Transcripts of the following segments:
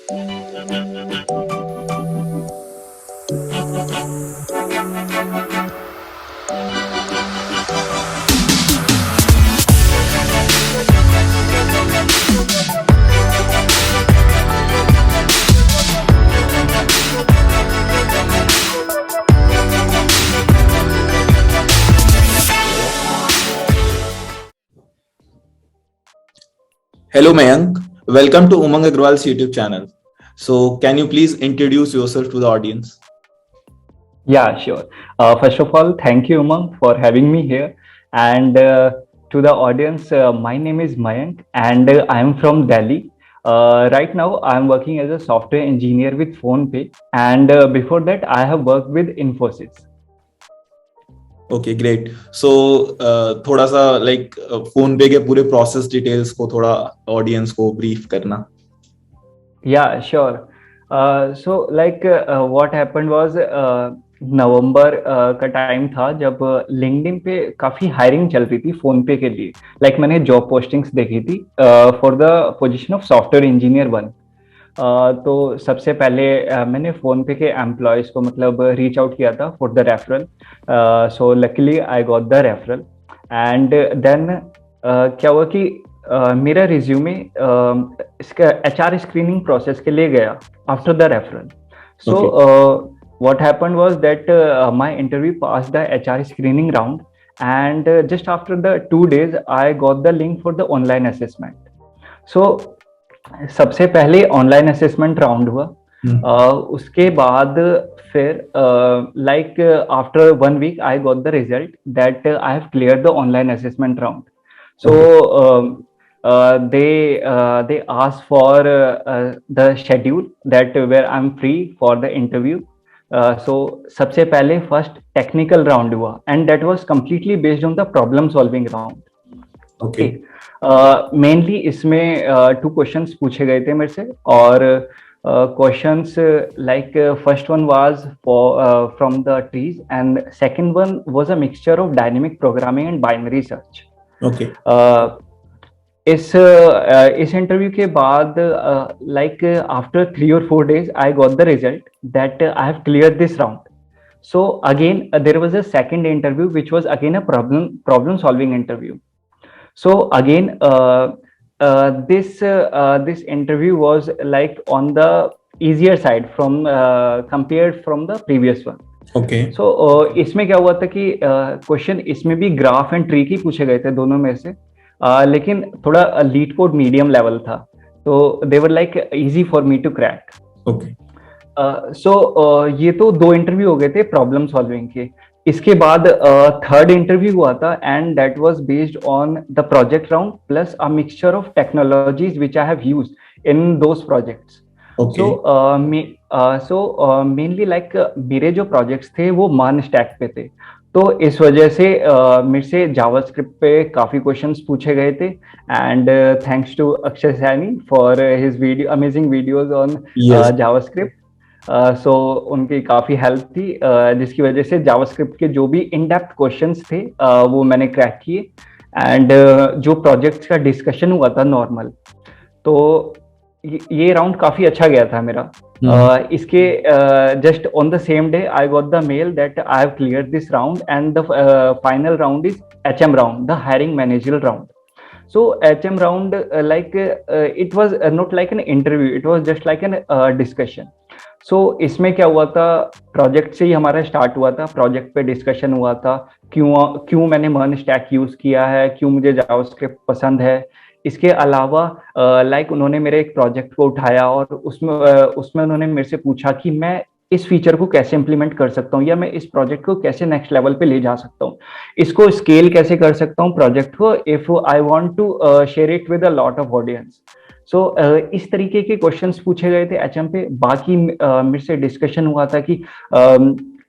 Hello Mayank, welcome to Umang Agrawal's YouTube channel. So, can you please introduce yourself to the audience? Yeah, sure. First of all, thank you, Umang, for having me here. And to the audience, my name is Mayank, and I am from Delhi. Right now, I am working as a software engineer with PhonePe, and before that, I have worked with Infosys. Okay, great. So, थोड़ा सा like phone पे के पूरे process details को थोड़ा audience को brief करना. Yeah, sure. What happened was नवंबर का टाइम था जब लिंक्डइन पे काफी हायरिंग चल रही थी फोन पे के लिए. मैंने जॉब पोस्टिंग्स देखी थी for the position of software engineer one. तो सबसे पहले मैंने फोन पे के एम्प्लॉयज को मतलब रीच आउट किया था for the referral. So luckily I got the referral. And then क्या हुआ कि मेरा रिज्यूमे इसका एचआर स्क्रीनिंग प्रोसेस के लिए गया after the referral. So what happened was that my interview passed the HR screening round, and just after the 2 days I got the link for the online assessment. So सबसे पहले online assessment round हुआ. उसके बाद फिर like after 1 week I got the result that I have clear the online assessment round. So they asked for the schedule that where I'm free for the interview. So सबसे पहले first technical round हुआ and that was completely based on the problem solving round. Okay. Mainly इसमें 2 questions पूछे गए थे मेरे से. और questions like first one was from the trees and second one was a mixture of dynamic programming and binary search. Okay. इस interview के बाद like after 3 or 4 days I got the result that I have clear this round. So again there was a second interview which was again a problem solving interview. So again, this interview was like on the easier side from compared from the previous one. Okay. So इसमें क्या हुआ था कि question इसमें भी graph and tree की पूछे गए थे दोनों में से, लेकिन थोड़ा लीड कोड मीडियम लेवल था. तो they were like easy for me to crack. Okay. ये तो 2 इंटरव्यू हो गए थे प्रॉब्लम सॉल्विंग के. इसके बाद थर्ड इंटरव्यू हुआ था and that was based on the project round plus a mixture of technologies which I have used in those projects. Okay. So mainly like मेरे जो प्रोजेक्ट्स थे वो मान स्टैक पे थे. तो इस वजह से मेरे से जावास्क्रिप्ट पे काफी क्वेश्चंस पूछे गए थे. And thanks to Akshay Saini for his video amazing videos on Yes. JavaScript. So उनकी काफी हेल्प थी जिसकी वजह से जावास्क्रिप्ट के जो भी इन डेप्थ क्वेश्चंस थे वो मैंने क्रैक किए. एंड जो प्रोजेक्ट्स का डिस्कशन हुआ था नॉर्मल, तो ये राउंड काफी अच्छा गया था मेरा. इसके just on the same day I got the mail that I have cleared this round and the final round is HM round, the hiring managerial round. So HM round it was not like an interview, it was just like an discussion. So इसमें क्या हुआ था, project से ही हमारा start हुआ था. Project पे discussion हुआ था क्यों मैंने मर्न स्टैक यूज किया है, क्यों मुझे जावास्क्रिप्ट पसंद है. इसके अलावा लाइक उन्होंने मेरे एक प्रोजेक्ट को उठाया और उसमें उन्होंने मेरे से पूछा कि मैं इस फीचर को कैसे इंप्लीमेंट कर सकता हूँ या मैं इस प्रोजेक्ट को कैसे नेक्स्ट लेवल पे ले जा सकता हूँ, इसको स्केल कैसे कर सकता हूँ प्रोजेक्ट को if I want to share it with a lot of audience. So इस तरीके के क्वेश्चंस पूछे गए थे HM पे. बाकी मेरे से डिस्कशन हुआ था कि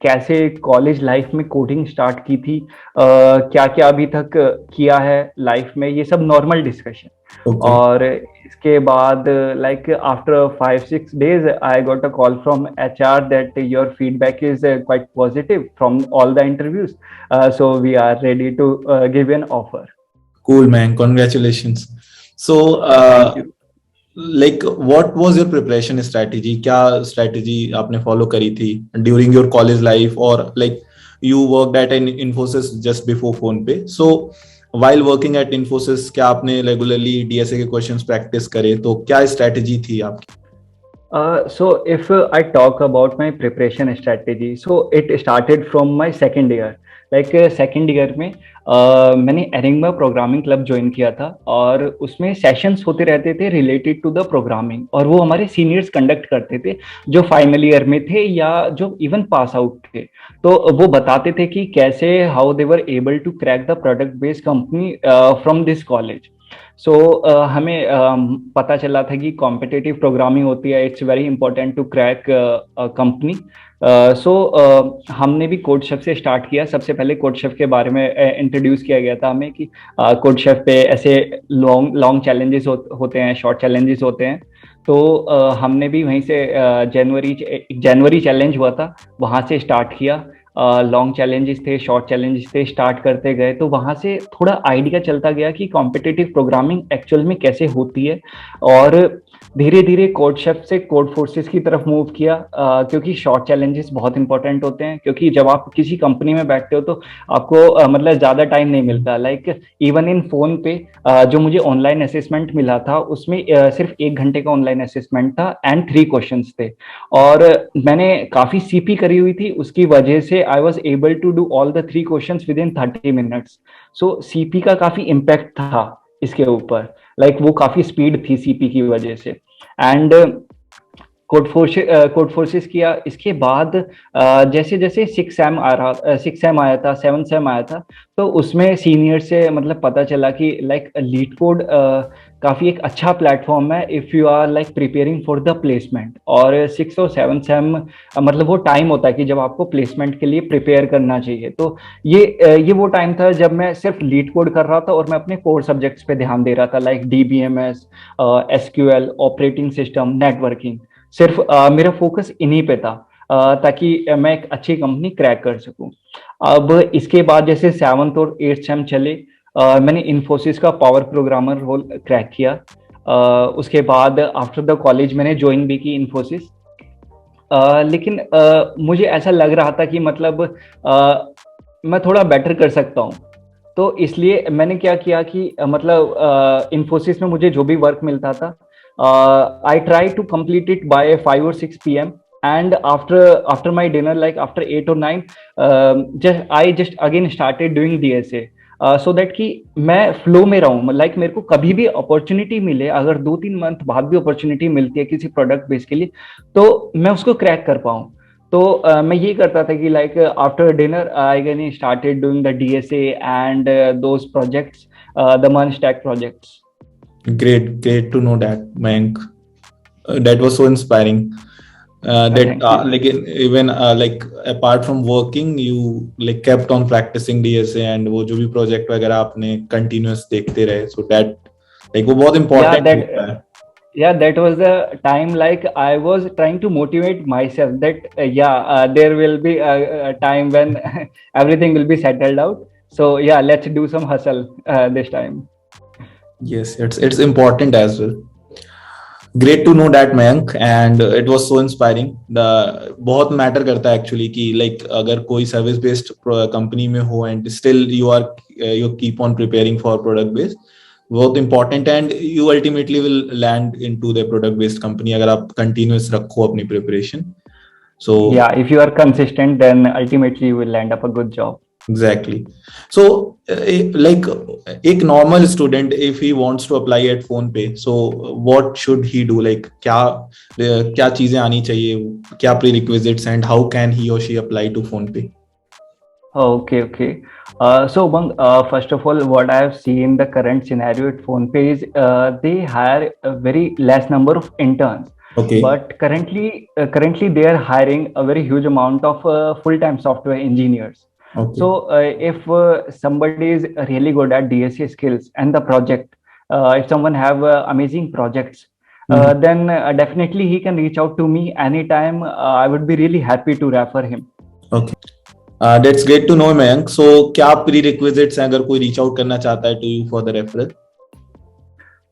कैसे कॉलेज लाइफ में कोडिंग स्टार्ट की थी, क्या क्या अभी तक किया है लाइफ में, ये सब नॉर्मल डिस्कशन. Okay. और इसके बाद like after 5-6 days I got a call from HR that your feedback is quite positive from all the interviews, so we are ready to give an offer. Cool, man. Congratulations. So, Thank you. Like what was your preparation strategy, क्या strategy आपने follow करी थी during your college life, और like you worked at an Infosys just before phone पे, सो while working at Infosys क्या आपने regularly DSA के क्वेश्चंस प्रैक्टिस करे, तो क्या स्ट्रेटेजी थी आपकी? So if I talk about my preparation strategy, so it started from my second year. Like second year में मैंने एरिंगमा प्रोग्रामिंग क्लब ज्वाइन किया था और उसमें सेशंस होते रहते थे रिलेटेड टू द प्रोग्रामिंग, और वो हमारे सीनियर्स कंडक्ट करते थे जो फाइनल ईयर में थे या जो इवन पास आउट थे। तो वो बताते थे कि कैसे how they were able to crack the product based company from this college. So हमें पता चला था कि कॉम्पिटिटिव प्रोग्रामिंग होती है, it's very important to crack company. So हमने भी कोड शेफ से स्टार्ट किया। सबसे पहले कोड शेफ के बारे में इंट्रोड्यूस किया गया था हमें कि कोड शेफ पे ऐसे लॉन्ग लॉन्ग चैलेंजेस होते हैं, शॉर्ट चैलेंजेस होते हैं। तो हमने भी वहीं से जनवरी चैलेंज हुआ था, वहां से स्टार्ट किया। लॉन्ग चैलेंजेस थे, शॉर्ट चैलेंजेस थे, स्टार्ट करते गए तो वहां से थोड़ा आइडिया चलता गया कि कॉम्पिटिटिव प्रोग्रामिंग एक्चुअल में कैसे होती है, और धीरे धीरे कोड शेफ से कोड फोर्सेस की तरफ मूव किया। क्योंकि शॉर्ट चैलेंजेस बहुत इंपॉर्टेंट होते हैं, क्योंकि जब आप किसी कंपनी में बैठते हो तो आपको मतलब ज्यादा टाइम नहीं मिलता। लाइक इवन इन फोन पे जो मुझे ऑनलाइन असेसमेंट मिला था उसमें सिर्फ 1 घंटे का ऑनलाइन असेसमेंट था एंड 3 क्वेश्चंस थे, और मैंने काफी सीपी करी हुई थी, उसकी वजह से I was able to do all the 3 questions within 30 minutes. So CP का काफी इम्पैक्ट था इसके ऊपर, लाइक वो काफी स्पीड थी सीपी की वजह से। एंड कोड फोर्सेस किया। इसके बाद जैसे जैसे 6 सेम आया था, 7 सेम आया था, तो उसमें सीनियर से मतलब पता चला कि लाइक लीड कोड काफी एक अच्छा प्लेटफॉर्म है if you are like preparing for the placement. और 6 और 7 सेम मतलब वो टाइम होता है कि जब आपको प्लेसमेंट के लिए प्रिपेयर करना चाहिए। तो ये वो टाइम था जब मैं सिर्फ लीड कोड कर रहा था और मैं अपने कोर सब्जेक्ट्स पे ध्यान दे रहा था, like DBMS, SQL, operating system, networking. सिर्फ मेरा फोकस इन्हीं पे था ताकि मैं एक अच्छी कंपनी क्रैक कर सकूं। अब इसके बाद जैसे 7th और 8th सेम चले, मैंने इन्फोसिस का पावर प्रोग्रामर रोल क्रैक किया। उसके बाद आफ्टर द कॉलेज मैंने ज्वाइन भी की इन्फोसिस। लेकिन मुझे ऐसा लग रहा था कि मतलब मैं थोड़ा बेटर कर सकता हूँ। तो इसलिए मैंने क्या किया कि मतलब इन्फोसिस में मुझे जो भी वर्क मिलता था, I try to complete it by 5 or 6 p.m. And after my dinner, like after 8 or 9, I just again started doing DSA. So that कि मैं फ्लो में रहूँ, लाइक मेरे को कभी भी अपॉर्चुनिटी मिले, अगर 2-3 मंथ बाद भी अपॉर्चुनिटी मिलती है किसी प्रोडक्ट बेस के लिए, तो मैं उसको क्रैक कर पाऊँ। तो मैं ये करता था कि like after dinner I again started doing the DSA and those projects, the Mun Stack projects. Great to know that, Mayank. That was so inspiring. Thank you. Like even like apart from working, you like kept on practicing DSA, and वो जो भी project वगैरह आपने continuous देखते रहे, so that like वो बहुत important होता है. Yeah, that was the time like I was trying to motivate myself that there will be a time when everything will be settled out. So yeah, let's do some hustle this time. Yes, it's important as well. Great to know that, Mayank, and it was so inspiring. बहुत matter करता है actually कि like अगर कोई service based company में हो and still you keep on preparing for product based, बहुत important, and you ultimately will land into the product based company अगर आप कंटिन्यूअस रखो अपनी preparation. So yeah, if you are consistent, then ultimately you will land up a good job. Exactly. So like एक normal student, if he wants to apply at PhonePe, so what should he do? Like क्या चीजें आनी चाहिए, क्या prerequisites, and how can he or she apply to PhonePe? Okay. So Bang, first of all, what I have seen the current scenario at PhonePe is they hire a very less number of interns. Okay. But currently they are hiring a very huge amount of full-time software engineers. Okay. So if somebody is really good at DSA skills and the project, if someone have amazing projects, then definitely he can reach out to me anytime. I would be really happy to refer him. Okay. That's great to know, Mayank. So क्या prerequisites हैं अगर कोई reach out करना चाहता है to you for the referral?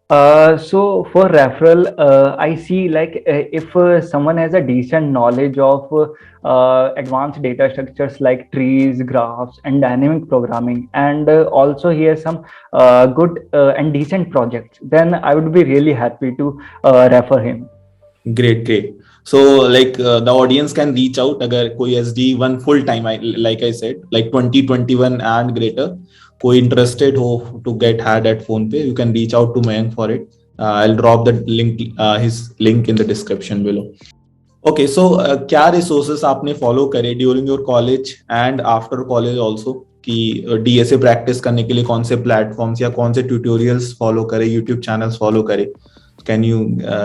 So for referral, I see like if someone has a decent knowledge of advanced data structures like trees, graphs, and dynamic programming, and also he has some good and decent projects, then I would be really happy to refer him. Great, great. So like the audience can reach out अगर कोई SD1 full time, like I said, like 2021 and greater, कोई interested हो to get hired at PhonePe, you can reach out to Mayank for it. I'll drop the link, his link in the description below. Okay, so क्या resources आपने follow करे during your college and after college also, कि DSA practice करने के लिए कौन से platforms या कौन से tutorials follow करे, YouTube channels follow करे? Can you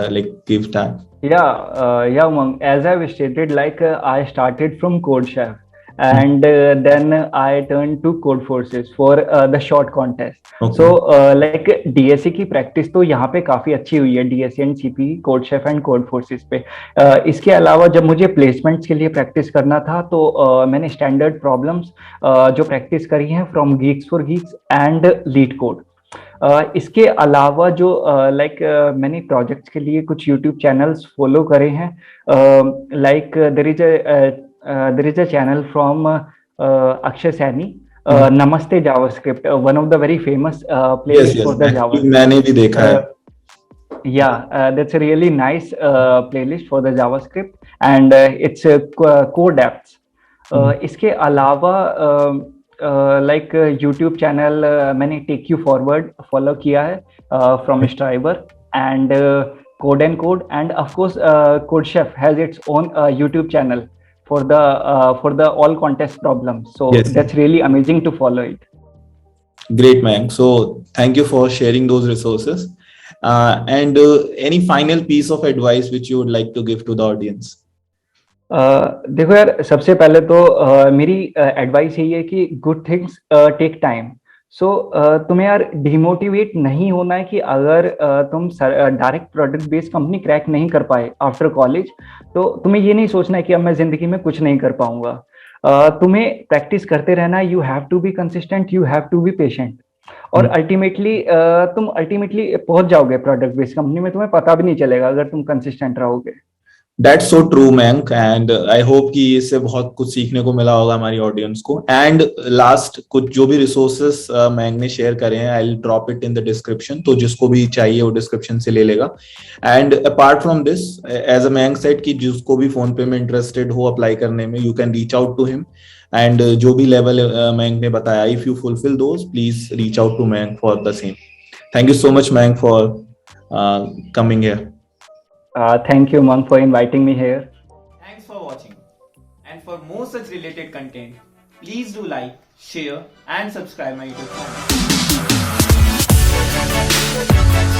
like give that? Yeah, Umang. As I've stated, like I started from CodeChef, and then I turned to Code Forces for the short contest. Okay. So like DSE की practice तो यहाँ पे काफी अच्छी हुई है, DSE and CP, CodeChef and Code Forces पे. इसके अलावा जब मुझे प्लेसमेंट्स के लिए प्रैक्टिस करना था तो मैंने स्टैंडर्ड प्रॉब्लम्स जो प्रैक्टिस करी हैं from Geeks for Geeks and leet code. इसके अलावा जो लाइक मैंने प्रोजेक्ट्स के लिए कुछ यूट्यूब चैनल्स फॉलो करे हैं, like there is a channel from Akshay Saini, Namaste JavaScript, one of the very famous playlist for the JavaScript. मैंने भी देखा है. Yeah, that's a really nice playlist for the JavaScript, and it's core depths. इसके अलावा like YouTube channel मैंने take you forward follow किया है from Striver and code and code, and of course CodeChef has its own YouTube channel for the all contest problems. So Yes. that's really amazing to follow it. Great, Mayank. So thank you for sharing those resources. And any final piece of advice which you would like to give to the audience? देखो यार, सबसे पहले तो मेरी advice यही है कि good things take time. सो तुम्हें यार डिमोटिवेट नहीं होना है कि अगर तुम direct product based company crack नहीं कर पाए आफ्टर कॉलेज, तो तुम्हें ये नहीं सोचना है कि अब मैं जिंदगी में कुछ नहीं कर पाऊंगा. तुम्हें प्रैक्टिस करते रहना है. You have to be consistent, you have to be patient, और अल्टीमेटली तुम अल्टीमेटली पहुंच जाओगे प्रोडक्ट बेस्ड कंपनी में. तुम्हें पता भी नहीं चलेगा अगर तुम कंसिस्टेंट रहोगे. That's so true, Mayank, and I hope कि इससे बहुत कुछ सीखने को मिला होगा हमारी ऑडियंस को. एंड लास्ट कुछ जो भी रिसोर्सेस Mayank ने शेयर करे हैं, I'll drop it in the description, तो जिसको भी चाहिए वो डिस्क्रिप्शन से ले लेगा. And apart from this, as a Mayank said कि जिसको भी फोन पे में इंटरेस्टेड हो अप्लाई करने में, you can reach out to him. And जो भी लेवल Mayank ने बताया, if you fulfill those, please reach out to Mayank for the same. Thank you so much, Mayank, for coming here. Thank you, Mang, for inviting me here. Thanks for watching. And for more such related content, please do like, share and subscribe my YouTube channel.